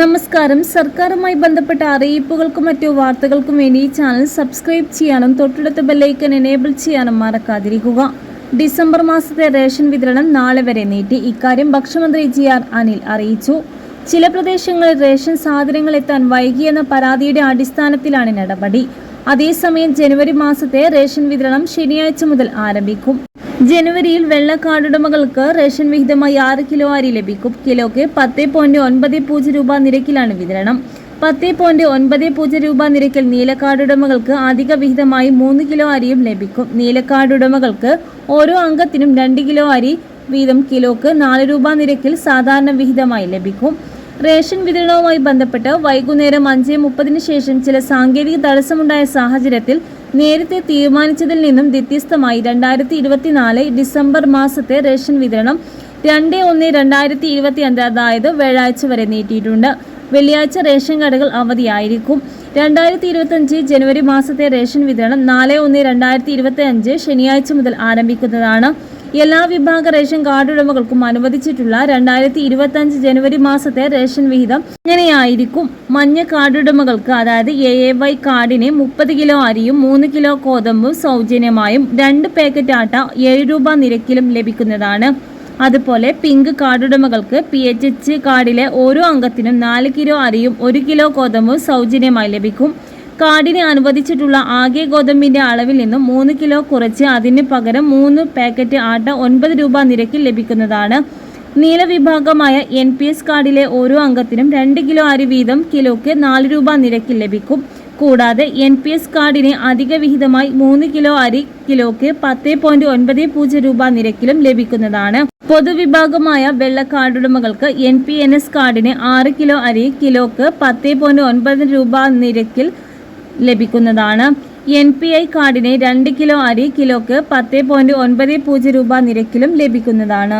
നമസ്കാരം. സർക്കാരുമായി ബന്ധപ്പെട്ട അറിയിപ്പുകൾക്കും മറ്റു വാർത്തകൾക്കും വേണ്ടി ഈ ചാനൽ സബ്സ്ക്രൈബ് ചെയ്യാനും തൊട്ടടുത്ത ബെല്ലൈക്കൺ എനേബിൾ ചെയ്യാനും മറക്കാതിരിക്കുക. ഡിസംബർ മാസത്തെ റേഷൻ വിതരണം നാളെ വരെ നീട്ടി. ഇക്കാര്യം ഭക്ഷ്യമന്ത്രി GR അനിൽ അറിയിച്ചു. ചില പ്രദേശങ്ങളിൽ റേഷൻ സാധനങ്ങൾ എത്താൻ വൈകിയെന്ന പരാതിയുടെ അടിസ്ഥാനത്തിലാണ് നടപടി. അതേസമയം ജനുവരി മാസത്തെ റേഷൻ വിതരണം ശനിയാഴ്ച മുതൽ ആരംഭിക്കും. ജനുവരിയിൽ വെള്ള കാർഡുടമകൾക്ക് റേഷൻ വിഹിതമായി 6 കിലോ അരി ലഭിക്കും. കിലോയ്ക്ക് 10.90 രൂപ നിരക്കിലാണ് വിതരണം. 10.90 രൂപ നിരക്കിൽ നീല കാർഡുടമകൾക്ക് അധിക വിഹിതമായി 3 കിലോ അരിയും ലഭിക്കും. നീല കാർഡുടമകൾക്ക് ഓരോ അംഗത്തിനും 2 കിലോ അരി വീതം കിലോയ്ക്ക് 4 രൂപ നിരക്കിൽ സാധാരണ വിഹിതമായി ലഭിക്കും. റേഷൻ വിതരണവുമായി ബന്ധപ്പെട്ട് വൈകുന്നേരം 5:30 ശേഷം ചില സാങ്കേതിക തടസ്സമുണ്ടായ സാഹചര്യത്തിൽ നേരത്തെ തീരുമാനിച്ചതിൽ നിന്നും വ്യത്യസ്തമായി 2024 ഡിസംബർ മാസത്തെ റേഷൻ വിതരണം 2/1/2025 അതായത് വ്യാഴാഴ്ച വരെ നീട്ടിയിട്ടുണ്ട്. വെള്ളിയാഴ്ച റേഷൻ കടകൾ അവധിയായിരിക്കും. 2025 ജനുവരി മാസത്തെ റേഷൻ വിതരണം 4/1/2025 ശനിയാഴ്ച മുതൽ ആരംഭിക്കുന്നതാണ്. എല്ലാ വിഭാഗ റേഷൻ കാർഡ് ഉടമകൾക്കും അനുവദിച്ചിട്ടുള്ള 2025 ജനുവരി മാസത്തെ റേഷൻ വിഹിതം ഇങ്ങനെയായിരിക്കും. മഞ്ഞ കാർഡ് ഉടമകൾക്ക് അതായത് AAY കാർഡിന് 30 കിലോ അരിയും 3 കിലോ ഗോതമ്പും സൗജന്യമായും 2 പാക്കറ്റ് ആട്ട 7 രൂപ നിരക്കിലും ലഭിക്കുന്നതാണ്. അതുപോലെ പിങ്ക് കാർഡ് ഉടമകൾക്ക് PHH കാർഡിലെ ഓരോ അംഗത്തിനും 4 കിലോ അരിയും 1 കിലോ ഗോതമ്പും സൗജന്യമായി ലഭിക്കും. കാർഡിന് അനുവദിച്ചിട്ടുള്ള ആകെ ഗോതമ്പിന്റെ അളവിൽ നിന്നും 3 കിലോ കുറച്ച് അതിന് പകരം 3 പാക്കറ്റ് ആട്ട 9 രൂപ നിരക്കിൽ ലഭിക്കുന്നതാണ്. നീല വിഭാഗമായ NPS കാർഡിലെ ഓരോ അംഗത്തിനും 2 കിലോ അരി വീതം കിലോയ്ക്ക് 4 രൂപ നിരക്കിൽ ലഭിക്കും. കൂടാതെ NPS കാർഡിന് അധിക വിഹിതമായി 3 കിലോ അരി കിലോയ്ക്ക് 10.90 രൂപ നിരക്കിലും ലഭിക്കുന്നതാണ്. പൊതുവിഭാഗമായ വെള്ള കാർഡുടമകൾക്ക് NPNS കാർഡിന് 6 കിലോ അരി കിലോയ്ക്ക് 10.90 രൂപ നിരക്കിൽ ലഭിക്കുന്നതാണ്. NPI കാർഡിന് 2 കിലോ അരി കിലോയ്ക്ക് 10.90 രൂപ നിരക്കിലും ലഭിക്കുന്നതാണ്.